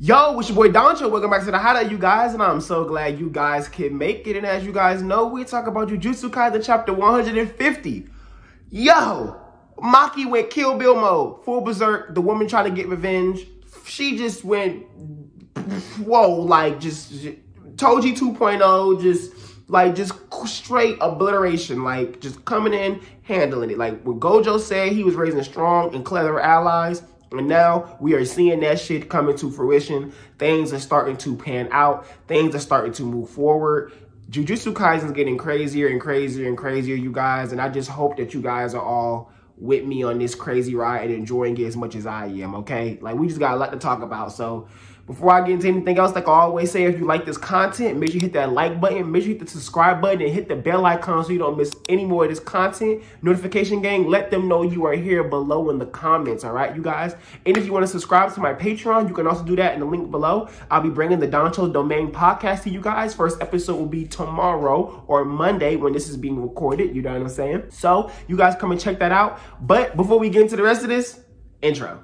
Yo, it's your boy Doncho. Welcome back to the Hideout, you guys, and I'm so glad you guys can make it. And as you guys know, we talk about Jujutsu Kaisen chapter 150. Yo, Maki went Kill Bill mode, full berserk. The woman trying to get revenge. She just went, whoa, like just Toji 2.0, just straight obliteration, like just coming in, handling it. Like what Gojo said, he was raising strong and clever allies. And now we are seeing that shit coming to fruition. Things are starting to pan out. Things are starting to move forward. Jujutsu Kaisen is getting crazier and crazier and crazier, you guys. And I just hope that you guys are all with me on this crazy ride and enjoying it as much as I am, okay? Like, we just got a lot to talk about. So before I get into anything else, like I always say, if you like this content, make sure you hit that like button, make sure you hit the subscribe button, and hit the bell icon so you don't miss any more of this content. Notification gang, let them know you are here below in the comments, all right, you guys? And if you want to subscribe to my Patreon, you can also do that in the link below. I'll be bringing the Doncho Domain podcast to you guys. First episode will be tomorrow or Monday when this is being recorded, you know what I'm saying? So you guys come and check that out. But before we get into the rest of this, intro.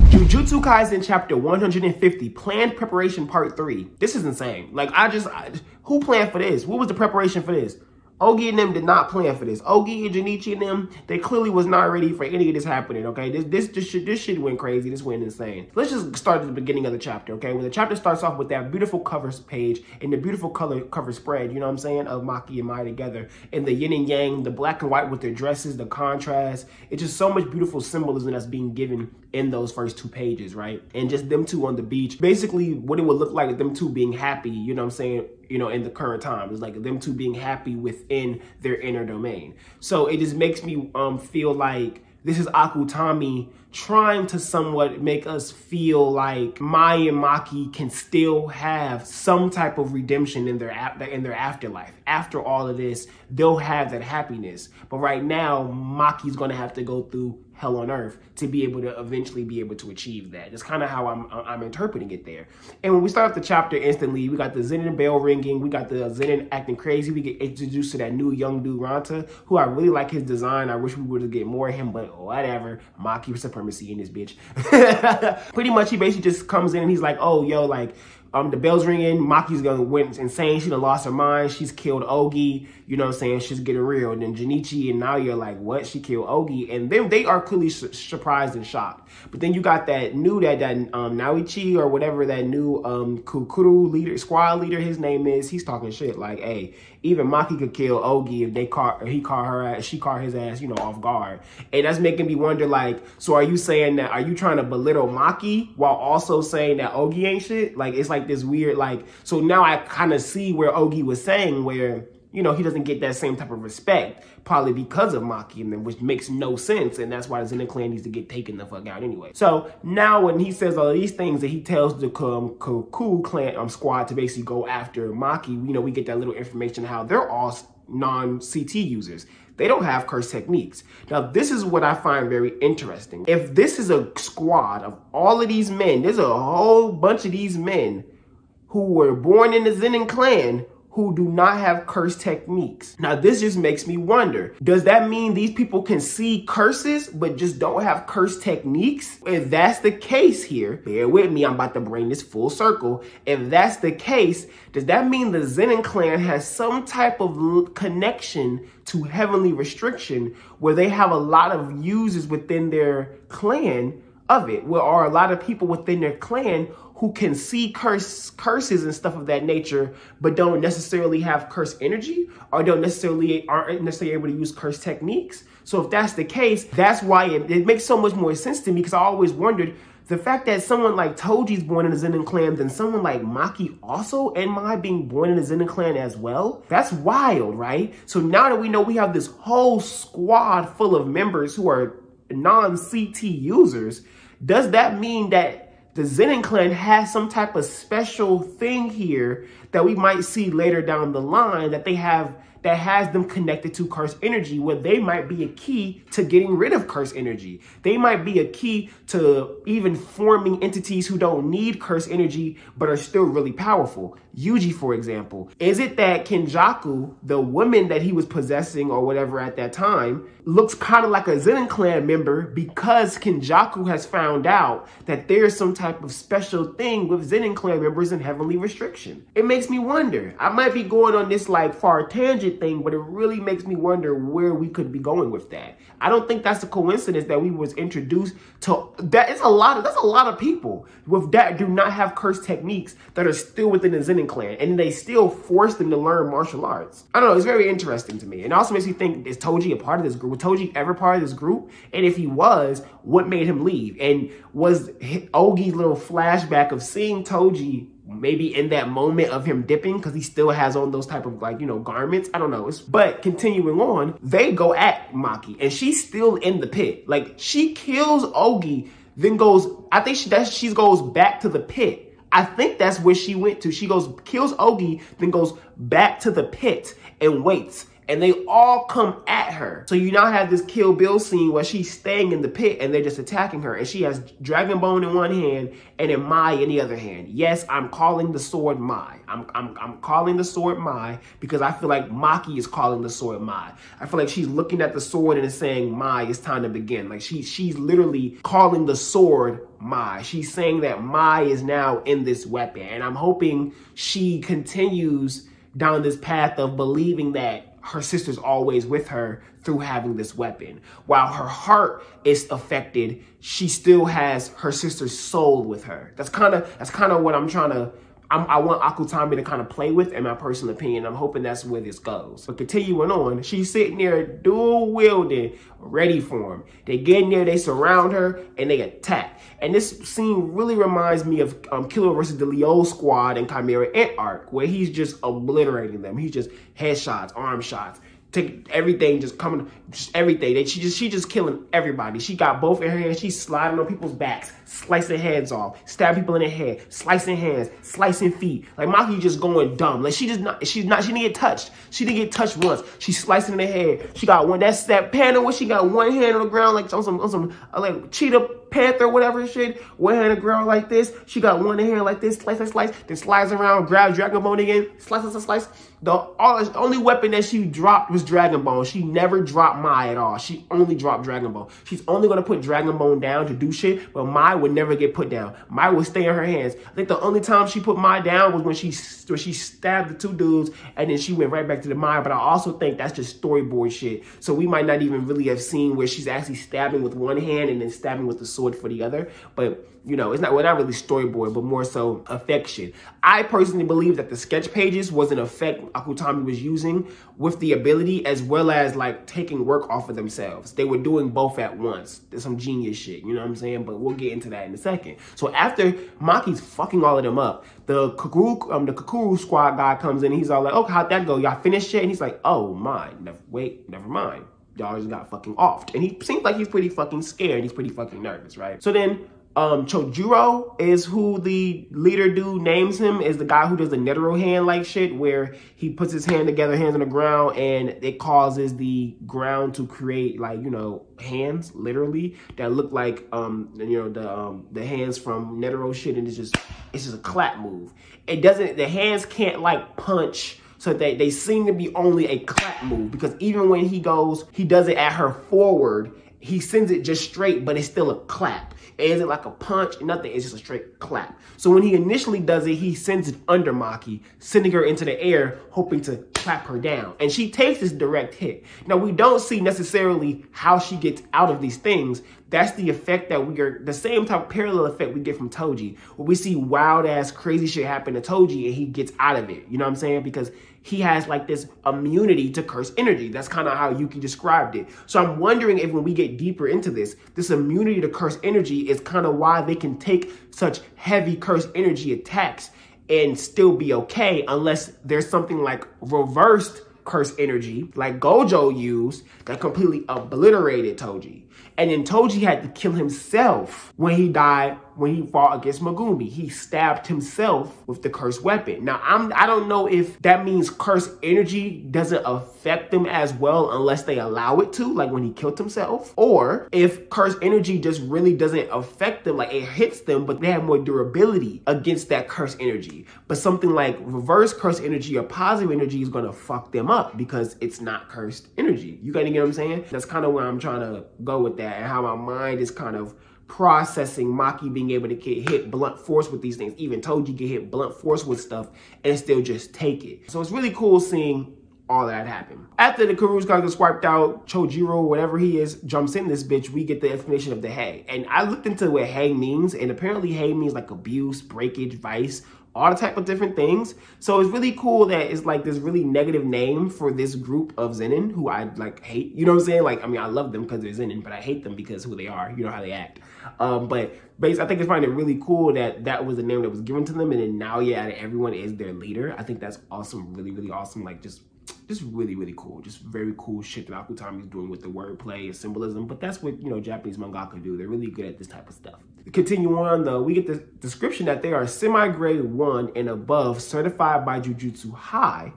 Jujutsu Kaisen chapter 150, planned preparation part 3. This is insane. Like, who planned for this? What was the preparation for this? Ogi and them did not plan for this. Ogi and Junichi and them, they clearly was not ready for any of this happening, okay? This shit went crazy. This went insane. Let's just start at the beginning of the chapter, okay? When the chapter starts off with that beautiful cover page and the beautiful cover spread, you know what I'm saying, of Maki and Mai together, and the yin and yang, the black and white with their dresses, the contrast. It's just so much beautiful symbolism that's being given in those first 2 pages, right? And just them two on the beach. Basically, what it would look like them two being happy, you know what I'm saying, you know, in the current time. It's like them two being happy within their inner domain. So it just makes me feel like this is Akutami trying to somewhat make us feel like Mai and Maki can still have some type of redemption in their afterlife. After all of this, they'll have that happiness. But right now, Maki's gonna have to go through hell on earth to be able to eventually be able to achieve that. That's kind of how I'm interpreting it there. And when we start off the chapter instantly, we got the Zenin bell ringing, we got the Zenin acting crazy, we get introduced to that new young dude Ranta, who I really like his design. I wish we would get more of him, but whatever. Maki supremacy in this bitch. Pretty much he basically just comes in and he's like, oh, yo, like, the bell's ringing, Maki's gonna went insane, she done lost her mind, she's killed Ogi, you know what I'm saying, she's getting real. And then Junichi and Naoya like, what, she killed Ogi? And then they are clearly surprised and shocked. But then you got that new, that Naoichi or whatever, that new Kukuru leader, squad leader, his name is, he's talking shit like, hey, even Maki could kill Ogi if she caught his ass, you know, off guard. And that's making me wonder, like, so are you saying that, are you trying to belittle Maki while also saying that Ogi ain't shit? Like, it's like this weird, like, so now I kind of see where Ogi was saying where, you know, he doesn't get that same type of respect, probably because of Maki, and then, which makes no sense, and that's why the Zenin Clan needs to get taken the fuck out anyway. So now when he says all these things, that he tells the Kuku clan squad to basically go after Maki, you know, we get that little information how they're all non-CT users. They don't have curse techniques. Now, this is what I find very interesting. If this is a squad of all of these men, there's a whole bunch of these men who were born in the Zenin Clan who do not have curse techniques. Now, this just makes me wonder, does that mean these people can see curses but just don't have curse techniques? If that's the case here, bear with me, I'm about to bring this full circle. If that's the case, does that mean the Zenin Clan has some type of connection to heavenly restriction where they have a lot of users within their clan of it, where are a lot of people within their clan who can see curses and stuff of that nature, but don't necessarily have curse energy, or aren't necessarily able to use curse techniques? So if that's the case, that's why it makes so much more sense to me, because I always wondered, the fact that someone like Toji's born in the Zenin Clan, then someone like Maki also, and Mai being born in the Zenin Clan as well, that's wild, right? So now that we know we have this whole squad full of members who are non-CT users, does that mean that the Zenin Clan has some type of special thing here that we might see later down the line that they have, that has them connected to curse energy, where they might be a key to getting rid of curse energy? They might be a key to even forming entities who don't need curse energy but are still really powerful. Yuji, for example? Is it that Kenjaku, the woman that he was possessing or whatever at that time, looks kind of like a Zenin Clan member because Kenjaku has found out that there's some type of special thing with Zenin Clan members in Heavenly Restriction? It makes me wonder. I might be going on this like far tangent thing, but it really makes me wonder where we could be going with that. I don't think that's a coincidence that we was introduced to that. That's a lot of people with that do not have curse techniques that are still within the Zenin Clan, and they still force them to learn martial arts. I don't know, it's very interesting to me. And it also makes me think, is Toji a part of this group? Was Toji ever part of this group? And if he was, what made him leave? And was Ogi's little flashback of seeing Toji maybe in that moment of him dipping, because he still has on those type of like, you know, garments? I don't know. But continuing on, they go at Maki and she's still in the pit. Like, she kills Ogi, then goes, I think she goes back to the pit. I think that's where she went to. She kills Ogi, then goes back to the pit and waits. And they all come at her. So you now have this Kill Bill scene where she's staying in the pit and they're just attacking her. And she has Dragon Bone in one hand and then Mai in the other hand. Yes, I'm calling the sword Mai. I'm calling the sword Mai because I feel like Maki is calling the sword Mai. I feel like she's looking at the sword and is saying, Mai, it's time to begin. Like she's literally calling the sword Mai. She's saying that Mai is now in this weapon. And I'm hoping she continues down this path of believing that her sister's always with her through having this weapon. While her heart is affected, she still has her sister's soul with her. That's kind of what I'm trying to, I want Akutami to kind of play with, in my personal opinion. I'm hoping that's where this goes. But continuing on, she's sitting there dual wielding, ready for him. They get in there, they surround her, and they attack. And this scene really reminds me of Killer versus the Leo Squad and Chimera Ant arc, where he's just obliterating them. He's just headshots, arm shots, take everything, just coming, just everything. She just killing everybody. She got both in her hands. She's sliding on people's backs, slicing heads off, stabbing people in the head, slicing hands, slicing feet. Like Maki just going dumb. Like she didn't get touched. She didn't get touched once. She's slicing in the head. She got one. That's that panel where she got one hand on the ground, like on some like cheetah panther, whatever shit. One hand on the ground like this. She got one hand like this, slice, slice, slice. Then slides around, grabs Dragon Bone again, slice, slice, slice. The only weapon that she dropped was Dragon Bone. She never dropped Mai at all. She only dropped Dragon Bone. She's only gonna put Dragon Bone down to do shit, but Mai would never get put down. Mai would stay in her hands. I think the only time she put Mai down was when she stabbed the two dudes and then she went right back to the Mai. But I also think that's just storyboard shit. So we might not even really have seen where she's actually stabbing with one hand and then stabbing with the sword for the other. But you know, it's not really storyboard, but more so affection. I personally believe that the sketch pages was an effect Akutami was using with the ability, as well as like taking work off of themselves. They were doing both at once. There's some genius shit, you know what I'm saying? But we'll get into that in a second. So after Maki's fucking all of them up, the Kakuru squad guy comes in and he's all like, oh, how'd that go? Y'all finished yet? And he's like, oh, never mind. Y'all just got fucking offed. And he seems like he's pretty fucking scared. He's pretty fucking nervous, right? So then Chojuro is who the leader dude names him, is the guy who does the Netero hand like shit, where he puts his hand together, hands on the ground, and it causes the ground to create, like, you know, hands literally that look like you know, the hands from Netero shit, and it's just a clap move. It doesn't, the hands can't like punch. So they seem to be only a clap move, because even when he does it at her forward, he sends it just straight, but it's still a clap. It isn't like a punch, nothing. It's just a straight clap. So when he initially does it, he sends it under Maki, sending her into the air, hoping to clap her down. And she takes this direct hit. Now, we don't see necessarily how she gets out of these things. That's the effect that the same type of parallel effect we get from Toji, where we see wild ass crazy shit happen to Toji and he gets out of it. You know what I'm saying? Because he has like this immunity to curse energy. That's kind of how Yuki described it. So I'm wondering if when we get deeper into this immunity to curse energy is kind of why they can take such heavy curse energy attacks and still be okay, unless there's something like reversed curse energy like Gojo used that completely obliterated Toji. And then Toji had to kill himself when he died when he fought against Megumi. He stabbed himself with the cursed weapon. Now, I don't know if that means cursed energy doesn't affect them as well unless they allow it to, like when he killed himself, or if cursed energy just really doesn't affect them, like it hits them, but they have more durability against that cursed energy. But something like reverse cursed energy or positive energy is gonna fuck them up because it's not cursed energy. You gotta get what I'm saying? That's kind of where I'm trying to go with that, and how my mind is kind of processing Maki being able to get hit blunt force with these things. Even Toji get hit blunt force with stuff and still just take it. So it's really cool seeing all that happen. After the Karusuka gets wiped out, Chojiro, whatever he is, jumps in this bitch, we get the explanation of the Hei. And I looked into what Hei means, and apparently Hei means like abuse, breakage, vice, all the type of different things. So it's really cool that it's like this really negative name for this group of Zenin who I like hate. You know what I'm saying? Like, I mean, I love them because they're Zenin, but I hate them because who they are. You know how they act. But basically, I think it's finding it really cool that that was the name that was given to them, and then now, yeah, everyone is their leader. I think that's awesome, really, really awesome. Like, just really, really cool. Just very cool shit that Akutami is doing with the wordplay and symbolism. But that's what, you know, Japanese mangaka do. They're really good at this type of stuff. To continue on, though, we get the description that they are semi-grade 1 and above, certified by Jujutsu High.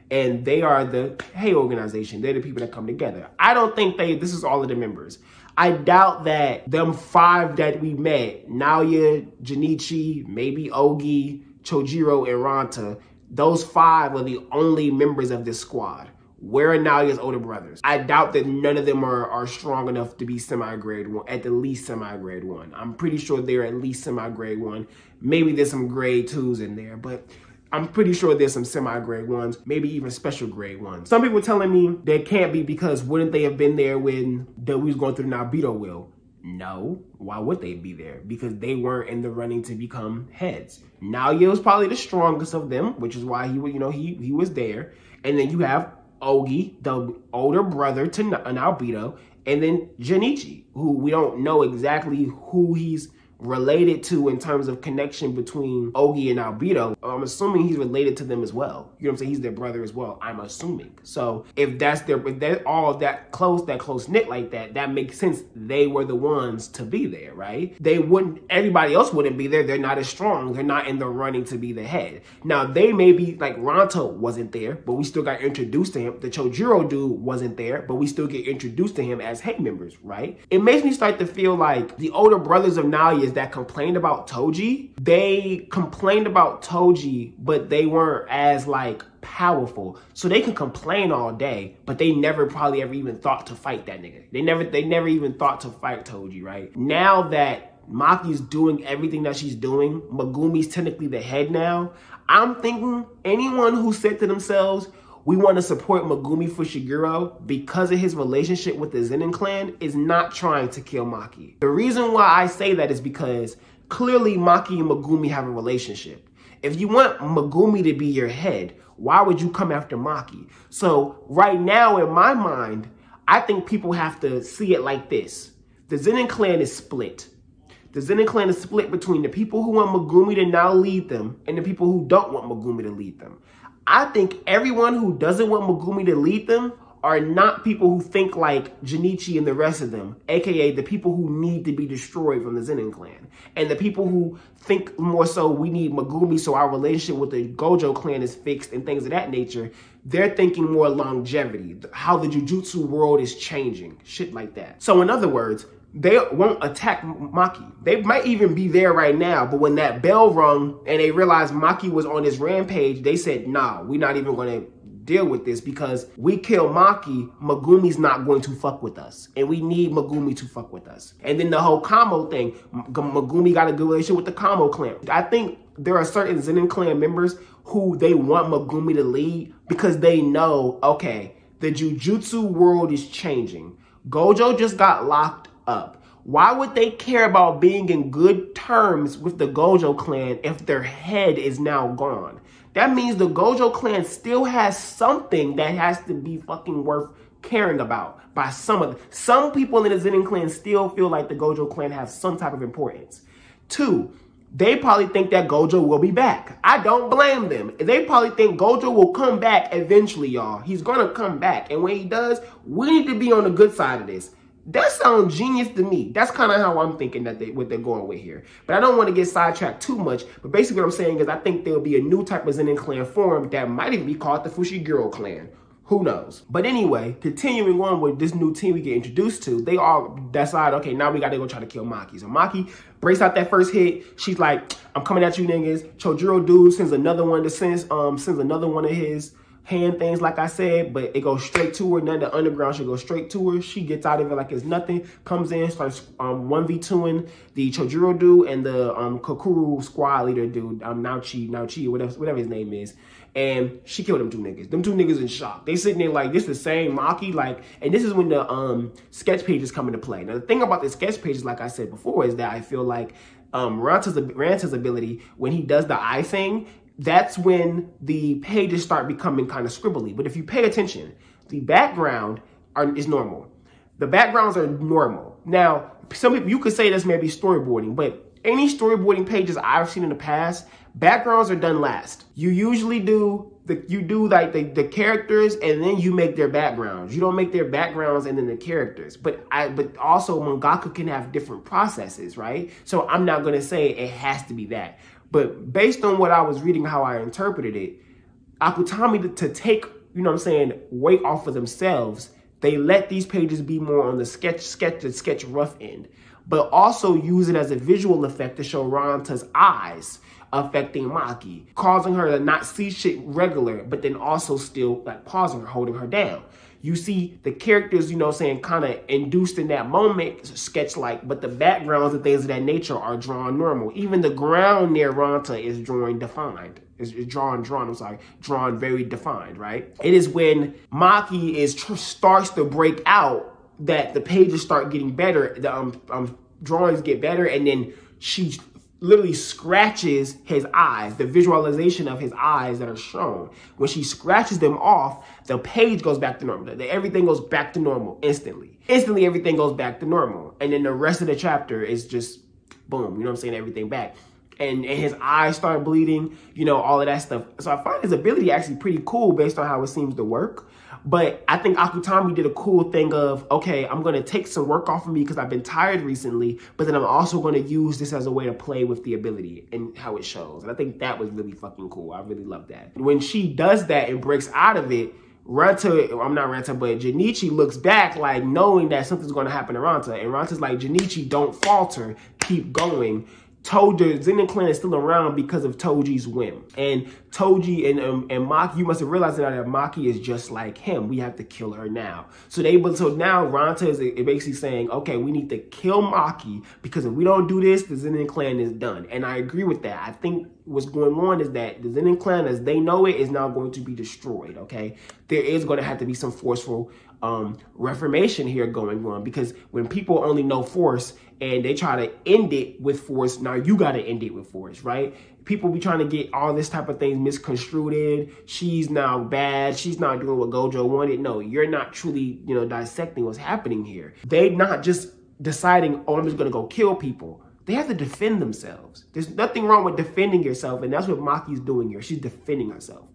And they are the Hei organization. They're the people that come together. I don't think this is all of the members. I doubt that them 5 that we met, Naoya, Junichi, maybe Ogi, Chojiro, and Ranta, those 5 are the only members of this squad. Where are Naoya's older brothers? I doubt that none of them are strong enough to be semi-grade 1, at the least semi-grade 1. I'm pretty sure they're at least semi-grade 1. Maybe there's some grade 2s in there, but I'm pretty sure there's some semi-grade 1s, maybe even special grade 1s. Some people telling me they can't be because wouldn't they have been there when we was going through the Nabito will? No. Why would they be there? Because they weren't in the running to become heads. Naoya was probably the strongest of them, which is why he was there. And then you have Ogi, the older brother to Naobito, and then Junichi, who we don't know exactly who he's related to in terms of connection between Ogi and Naobito. I'm assuming he's related to them as well. You know what I'm saying? He's their brother as well, I'm assuming. So if they're all that close knit like that, that makes sense. They were the ones to be there, right? Everybody else wouldn't be there. They're not as strong. They're not in the running to be the head. Now they may be like Ranta wasn't there, but we still got introduced to him. The Chojiro dude wasn't there, but we still get introduced to him as Hei members, right? It makes me start to feel like the older brothers of Naoya that complained about Toji, they complained about Toji, but they weren't as like powerful. So they can complain all day, but they never probably ever even thought to fight that nigga. They never even thought to fight Toji, right? Now that Maki's doing everything that she's doing, Megumi's technically the head now, I'm thinking anyone who said to themselves, we want to support Megumi Fushiguro because of his relationship with the Zenin clan is not trying to kill Maki. The reason why I say that is because clearly Maki and Megumi have a relationship. If you want Megumi to be your head, why would you come after Maki? So right now in my mind, I think people have to see it like this. The Zenin clan is split. The Zenin clan is split between the people who want Megumi to now lead them and the people who don't want Megumi to lead them. I think everyone who doesn't want Megumi to lead them are not people who think like Junichi and the rest of them, aka the people who need to be destroyed from the Zenin clan. And the people who think more so we need Megumi so our relationship with the Gojo clan is fixed and things of that nature, they're thinking more longevity, how the Jujutsu world is changing, shit like that. So in other words, they won't attack Maki. They might even be there right now, but when that bell rung and they realized Maki was on his rampage, they said, nah, we're not even going to deal with this because we kill Maki, Megumi's not going to fuck with us. And we need Megumi to fuck with us. And then the whole Kamo thing, Megumi got a good relationship with the Kamo clan. I think there are certain Zenin clan members who they want Megumi to lead because they know, okay, the Jujutsu world is changing. Gojo just got locked up. Why would they care about being in good terms with the Gojo clan if their head is now gone? That means the Gojo clan still has something that has to be fucking worth caring about by some people in the Zenin clan still feel like the Gojo clan has some type of importance. 2, they probably think that Gojo will be back. I don't blame them. They probably think Gojo will come back eventually, y'all. He's gonna come back. And when he does, we need to be on the good side of this. That sounds genius to me. That's kind of how I'm thinking that what they're going with here. But I don't want to get sidetracked too much. But basically what I'm saying is I think there'll be a new type of Zenin clan form that might even be called the Fushiguro clan. Who knows? But anyway, continuing on with this new team we get introduced to, they all decide, okay, now we got to go try to kill Maki. So Maki breaks out that first hit. She's like, I'm coming at you niggas. Chojuro dude sends another one sends another one of his hand things, like I said, but it goes straight to her. None of the underground should go straight to her. She gets out of it like it's nothing, comes in, starts 1v2ing the Chojuro dude and the Kokuru squad leader dude, Naochi, whatever his name is. And she killed them two niggas. Them two niggas in shock. They sitting there like, this the same Maki, like, and this is when the sketch pages come into play. Now the thing about the sketch pages, like I said before, is that I feel like Ranta's ability, when he does the eye thing, that's when the pages start becoming kind of scribbly. But if you pay attention, the background is normal. The backgrounds are normal. Now, some people, you could say this may be storyboarding, but any storyboarding pages I've seen in the past, backgrounds are done last. You usually do the characters and then you make their backgrounds. You don't make their backgrounds and then the characters. But also mangaka can have different processes, right? So I'm not gonna say it has to be that. But based on what I was reading, how I interpreted it, Akutami to take, you know what I'm saying, weight off of themselves, they let these pages be more on the sketch rough end, but also use it as a visual effect to show Ranta's eyes affecting Maki, causing her to not see shit regular, but then also still like pausing her, holding her down. You see the characters, you know what I'm saying, kind of induced in that moment, sketch-like, but the backgrounds and things of that nature are drawn normal. Even the ground near Ranta is drawn defined. Drawn very defined, right? It is when Maki starts to break out that the pages start getting better, the drawings get better, and then she literally scratches his eyes, the visualization of his eyes that are shown. When she scratches them off, the page goes back to normal. Everything goes back to normal instantly. Instantly, everything goes back to normal. And then the rest of the chapter is just boom, you know what I'm saying, everything back. And his eyes start bleeding, you know, all of that stuff. So I find his ability actually pretty cool based on how it seems to work. But I think Akutami did a cool thing of, okay, I'm going to take some work off of me because I've been tired recently, but then I'm also going to use this as a way to play with the ability and how it shows. And I think that was really fucking cool. I really love that. When she does that and breaks out of it, Junichi looks back like knowing that something's going to happen to Ranta. And Ranta's like, Junichi, don't falter, keep going. Zenin clan is still around because of Toji's whim. And Toji and Maki, you must have realized that Maki is just like him. We have to kill her now. So now Ranta is basically saying, okay, we need to kill Maki because if we don't do this, the Zenin clan is done. And I agree with that. I think what's going on is that the Zenin clan, as they know it, is now going to be destroyed, okay? There is going to have to be some forceful reformation here going on, because when people only know force and they try to end it with force, now you got to end it with force, right? People be trying to get all this type of things misconstrued. She's now bad. She's not doing what Gojo wanted. No, you're not truly, you know, dissecting what's happening here. They're not just deciding, oh, I'm just going to go kill people. They have to defend themselves. There's nothing wrong with defending yourself, and that's what Maki's doing here. She's defending herself.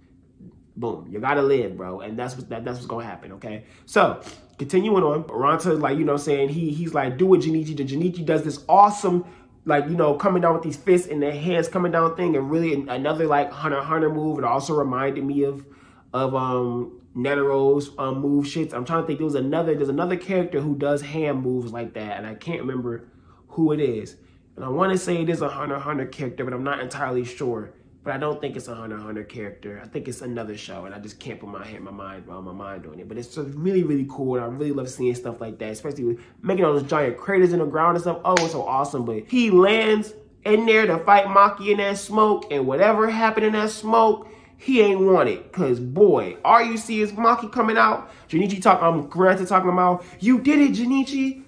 Boom, you gotta live, bro, and that's what's gonna happen, okay? So, continuing on, Ranta, like, you know what I'm saying, he's like, do what Junichi did. Junichi does this awesome, like, you know, coming down with these fists and their hands coming down thing, and really another, like, Hunter move. It also reminded me of Netero's move shits. I'm trying to think, there's another character who does hand moves like that, and I can't remember who it is. And I want to say it is a Hunter character, but I'm not entirely sure. But I don't think it's a Hunter character. I think it's another show, and I just can't put my mind on it. But it's just really, really cool, and I really love seeing stuff like that, especially with making all those giant craters in the ground and stuff. Oh, it's so awesome. But he lands in there to fight Maki in that smoke, and whatever happened in that smoke, he ain't want it. Because, boy, all you see is Maki coming out. Junichi talking about, you did it, Junichi.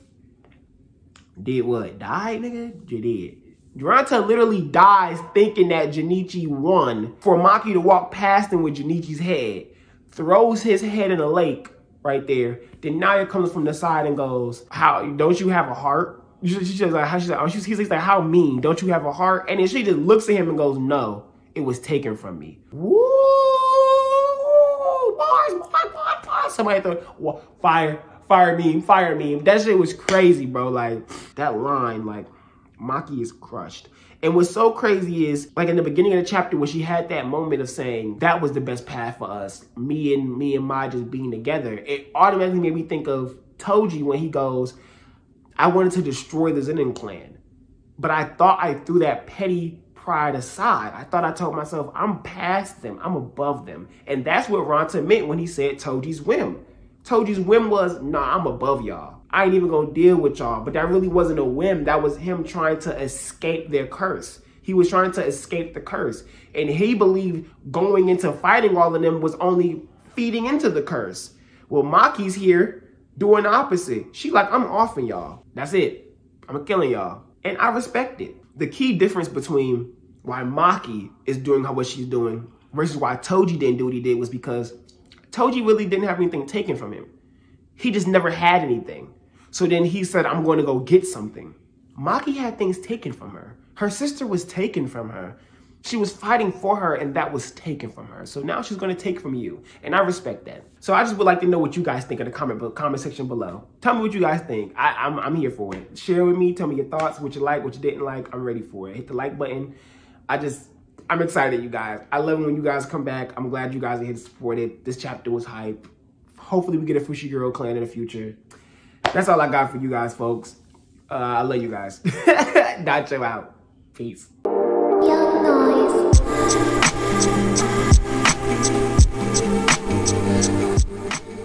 Did what? Died, nigga? You did. Ranta literally dies thinking that Junichi won for Maki to walk past him with Junichi's head. Throws his head in a lake right there. Then Naoya comes from the side and goes, "How, don't you have a heart?" She's like, he's like, how mean, don't you have a heart? And then she just looks at him and goes, no, it was taken from me. Woo! Bars. Somebody throw fire. Fire meme, fire meme. That shit was crazy, bro. Like, that line, like, Maki is crushed. And what's so crazy is, like, in the beginning of the chapter when she had that moment of saying, that was the best path for us, me and Mai just being together, it automatically made me think of Toji when he goes, I wanted to destroy the Zenin clan. But I thought I threw that petty pride aside. I thought I told myself, I'm past them. I'm above them. And that's what Ranta meant when he said Toji's whim. Toji's whim was, nah, I'm above y'all. I ain't even gonna deal with y'all. But that really wasn't a whim. That was him trying to escape their curse. He was trying to escape the curse. And he believed going into fighting all of them was only feeding into the curse. Well, Maki's here doing the opposite. She like, I'm offing y'all. That's it. I'm killing y'all. And I respect it. The key difference between why Maki is doing what she's doing versus why Toji didn't do what he did was because Toji really didn't have anything taken from him. He just never had anything. So then he said, I'm going to go get something. Maki had things taken from her. Her sister was taken from her. She was fighting for her and that was taken from her. So now she's going to take from you. And I respect that. So I just would like to know what you guys think in the comment section below. Tell me what you guys think. I'm here for it. Share with me. Tell me your thoughts, what you like, what you didn't like. I'm ready for it. Hit the like button. I'm excited, you guys. I love it when you guys come back. I'm glad you guys are here to support it. This chapter was hype. Hopefully we get a Fushiguro clan in the future. That's all I got for you guys, folks. I love you guys. Nacho out. Peace. Young noise.